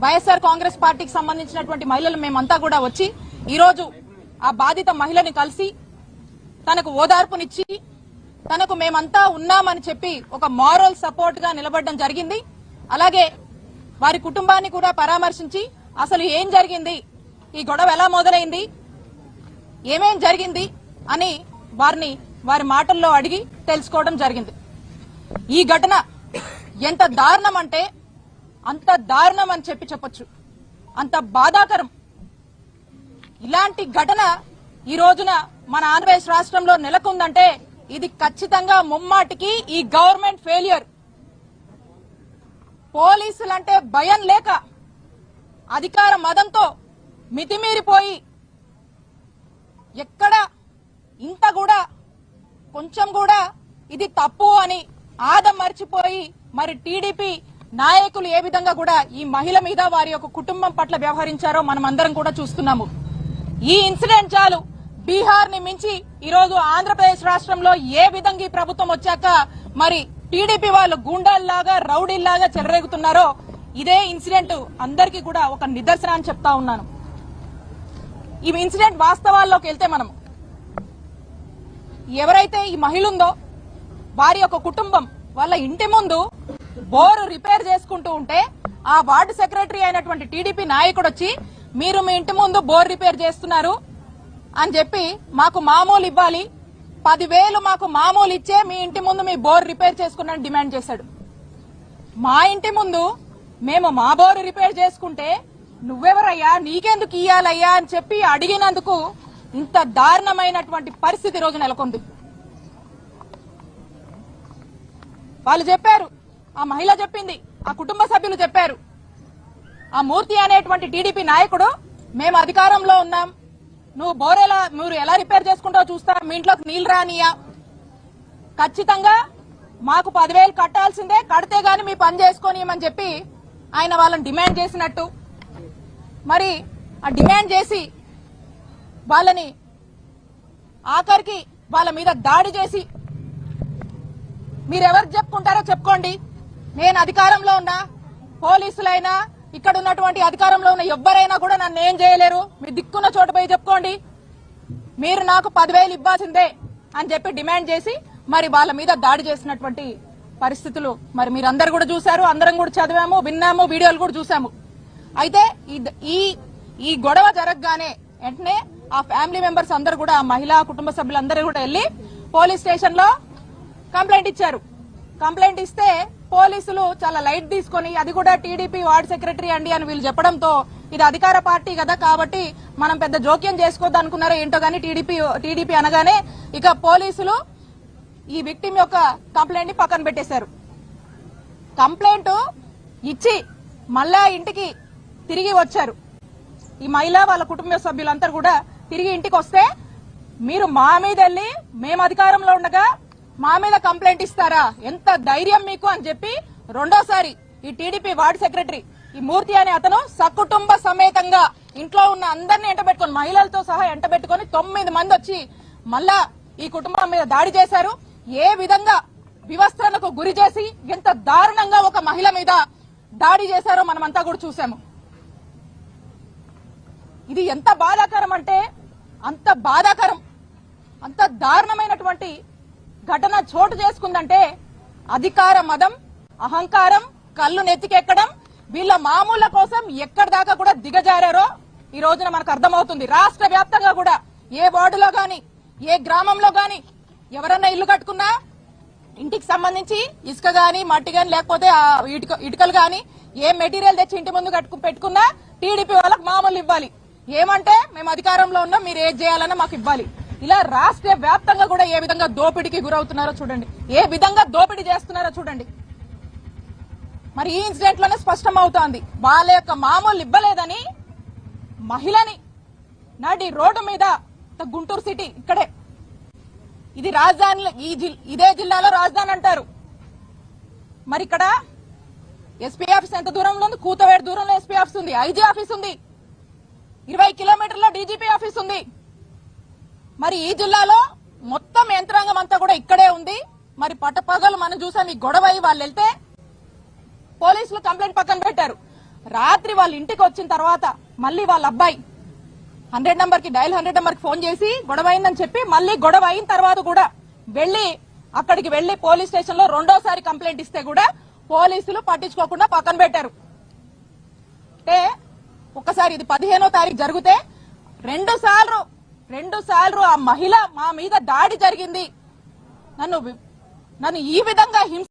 వైఎస్ఆర్ కాంగ్రెస్ పార్టీకి సంబంధించినటువంటి మహిళలు మేమంతా కూడా వచ్చి ఈరోజు ఆ బాధిత మహిళని కలిసి తనకు ఓదార్పునిచ్చి తనకు మేమంతా ఉన్నామని చెప్పి ఒక మారల్ సపోర్ట్ గా నిలబడడం జరిగింది. అలాగే వారి కుటుంబాన్ని కూడా పరామర్శించి అసలు ఏం జరిగింది, ఈ గొడవ ఎలా మొదలైంది, ఏమేం జరిగింది అని వారి మాటల్లో అడిగి తెలుసుకోవడం జరిగింది. ఈ ఘటన ఎంత దారుణం అంటే అంత దారుణం అని చెప్పొచ్చు, అంత బాధాకరం. ఇలాంటి ఘటన ఈ రోజున మన ఆంధ్రప్రదేశ్ రాష్ట్రంలో నెలకొందంటే ఇది ఖచ్చితంగా ముమ్మాటికి ఈ గవర్నమెంట్ ఫెయిల్యూర్. పోలీసులంటే భయం లేక అధికార మదంతో మితిమీరిపోయి ఎక్కడ ఇంత కూడా కొంచెం కూడా ఇది తప్పు అని ఆదం మర్చిపోయి మరి టీడీపీ నాయకులు ఏ విధంగా కూడా ఈ మహిళ మీద వారి యొక్క కుటుంబం పట్ల వ్యవహరించారో మనం అందరం కూడా చూస్తున్నాము. ఈ ఇన్సిడెంట్ చాలు బీహార్ ని మించి ఈ రోజు ఆంధ్రప్రదేశ్ రాష్ట్రంలో ఏ విధంగా ఈ ప్రభుత్వం వచ్చాక మరి టీడీపీ వాళ్ళు గూండాల్లాగా రౌడీల్లాగా చెలరేగుతున్నారో ఇదే ఇన్సిడెంట్ అందరికీ కూడా ఒక నిదర్శనం అని చెప్తా ఉన్నాను. ఈ ఇన్సిడెంట్ వాస్తవాల్లోకి వెళ్తే మనం ఎవరైతే ఈ మహిళ ఉందో వారి యొక్క కుటుంబం వాళ్ళ ఇంటి ముందు బోరు రిపేర్ చేసుకుంటూ ఉంటే ఆ వార్డు సెక్రటరీ అయినటువంటి టీడీపీ నాయకుడు వచ్చి మీరు మీ ఇంటి ముందు బోర్ రిపేర్ చేస్తున్నారు అని చెప్పి మాకు మామూలు ఇవ్వాలి, 10,000 మాకు మామూలు ఇచ్చే మీ ఇంటి ముందు మీ బోర్ రిపేర్ చేసుకున్నాను డిమాండ్ చేశాడు. మా ఇంటి ముందు మేము మా బోరు రిపేర్ చేసుకుంటే నువ్వెవరయ్యా, నీకెందుకు ఇయ్యాలయ్యా అని చెప్పి అడిగినందుకు ఇంత దారుణమైనటువంటి పరిస్థితి రోజు నెలకొంది. వాళ్ళు చెప్పారు, ఆ మహిళ చెప్పింది, ఆ కుటుంబ సభ్యులు చెప్పారు, ఆ మూర్తి అనేటువంటి టీడీపీ నాయకుడు మేము అధికారంలో ఉన్నాం, నువ్వు మీరు ఎలా రిపేర్ చేసుకుంటావో చూస్తా, మీ ఇంట్లోకి నీళ్లు రానియా, ఖచ్చితంగా మాకు 10,000 కట్టాల్సిందే, కడితే గాని మీ పని చేసుకోనియమని చెప్పి ఆయన వాళ్ళని డిమాండ్ చేసినట్టు మరి ఆ డిమాండ్ చేసి వాళ్ళని ఆఖరికి వాళ్ళ మీద దాడి చేసి మీరెవరికి చెప్పుకుంటారో చెప్పుకోండి, నేను అధికారంలో ఉన్నా, పోలీసులైనా ఇక్కడ ఉన్నటువంటి అధికారంలో ఉన్న ఎవ్వరైనా కూడా నన్ను ఏం చేయలేరు, మీ దిక్కున్న చోట పోయి చెప్పుకోండి, మీరు నాకు 10,000 ఇవ్వాల్సిందే అని చెప్పి డిమాండ్ చేసి మరి వాళ్ళ మీద దాడి చేసినటువంటి పరిస్థితులు మరి మీరందరూ కూడా చూశారు, అందరం కూడా చదివాము, విన్నాము, వీడియోలు కూడా చూసాము. అయితే ఈ గొడవ జరగగానే వెంటనే ఆ ఫ్యామిలీ మెంబర్స్ అందరూ కూడా ఆ మహిళా కుటుంబ సభ్యులందరూ కూడా వెళ్లి పోలీస్ స్టేషన్ లో కంప్లైంట్ ఇచ్చారు. కంప్లైంట్ ఇస్తే పోలీసులు చాలా లైట్ తీసుకుని అది కూడా టీడీపీ వార్డు సెక్రటరీ అండి అని వీళ్ళు చెప్పడంతో ఇది అధికార పార్టీ కదా కాబట్టి మనం పెద్ద జోక్యం చేసుకోవద్దు అనుకున్నారో ఏంటో గానీ టీడీపీ అనగానే ఇక పోలీసులు ఈ విక్టిమ్ యొక్క కంప్లైంట్ ని పక్కన పెట్టేశారు. కంప్లైంట్ ఇచ్చి మళ్ళా ఇంటికి తిరిగి వచ్చారు. ఈ మహిళ వాళ్ళ కుటుంబ సభ్యులందరూ కూడా తిరిగి ఇంటికి వస్తే మీరు మా మీద వెళ్ళి మేము అధికారంలో ఉండగా మా మీద కంప్లైంట్ ఇస్తారా, ఎంత ధైర్యం మీకు అని చెప్పి రెండోసారి ఈ టీడీపీ వార్డు సెక్రటరీ ఈ మూర్తి అనే అతను సకుటుంబ సమేతంగా ఇంట్లో ఉన్న అందరినీ ఎంటబెట్టుకుని మహిళలతో సహా ఎంటబెట్టుకుని 9 మంది వచ్చి మళ్ళా ఈ కుటుంబం మీద దాడి చేశారు. ఏ విధంగా వివస్త్రణకు గురి చేసి ఎంత దారుణంగా ఒక మహిళ మీద దాడి చేశారో మనమంతా కూడా చూసాము. ఇది ఎంత బాధాకరం అంటే అంత బాధాకరం, అంత దారుణమైనటువంటి ఘటన చోటు చేసుకుందంటే అధికార మదం, అహంకారం, కళ్ళు నెత్తికెక్కడం, వీళ్ళ మామూళ్ల కోసం ఎక్కడి దాకా కూడా దిగజారారో ఈ రోజున మనకు అర్థమవుతుంది. రాష్ట్ర వ్యాప్తంగా కూడా ఏ వార్డులో గాని ఏ గ్రామంలో గాని ఎవరన్నా ఇల్లు కట్టుకున్నా ఇంటికి సంబంధించి ఇసుక గాని మట్టి గాని లేకపోతే ఇటుకలు గాని ఏ మెటీరియల్ తెచ్చి ఇంటి ముందు పెట్టుకున్నా టీడీపీ వాళ్ళకి మామూలు ఇవ్వాలి, ఏమంటే మేము అధికారంలో ఉన్నాం మీరు ఏది చేయాలన్నా మాకు ఇవ్వాలి. ఇలా రాష్ట్ర వ్యాప్తంగా కూడా ఏ విధంగా దోపిడీకి గురవుతున్నారో చూడండి, ఏ విధంగా దోపిడీ చేస్తున్నారో చూడండి. మరి ఈ ఇన్సిడెంట్ లోనే స్పష్టం అవుతోంది వాళ్ళ యొక్క మామూలు ఇవ్వలేదని మహిళని నడి రోడ్డు మీద గుంటూరు సిటీ ఇక్కడే ఇది రాజధాని, ఇదే జిల్లాలో రాజధాని అంటారు. మరి ఇక్కడ ఎస్పీ ఆఫీస్ ఎంత దూరంలో ఉంది, కూతవేడు దూరంలో ఎస్పీ ఆఫీస్ ఉంది, ఐజీ ఆఫీస్ ఉంది, 20 కిలోమీటర్ల డీజీపీ ఆఫీస్ ఉంది. మరి ఈ జిల్లాలో మొత్తం యంత్రాంగం అంతా కూడా ఇక్కడే ఉంది. మరి పట్టపగలు మనం చూసాం ఈ గొడవ వాళ్ళు వెళ్తే పోలీసులు కంప్లైంట్ పక్కన పెట్టారు. రాత్రి వాళ్ళ ఇంటికి వచ్చిన తర్వాత మళ్ళీ వాళ్ళ అబ్బాయి 100 నంబర్ కి డయల్ 100 నంబర్ కి ఫోన్ చేసి గొడవ అయిందని చెప్పి మళ్ళీ గొడవ అయిన తర్వాత కూడా అక్కడికి వెళ్లి పోలీస్ స్టేషన్ లో రెండోసారి కంప్లైంట్ ఇస్తే కూడా పోలీసులు పట్టించుకోకుండా పక్కన పెట్టారు. అంటే ఒకసారి ఇది 15వ తారీఖు జరిగితే రెండు సార్లు ఆ మహిళ మా మీద దాడి జరిగింది, నన్ను ఈ విధంగా హింస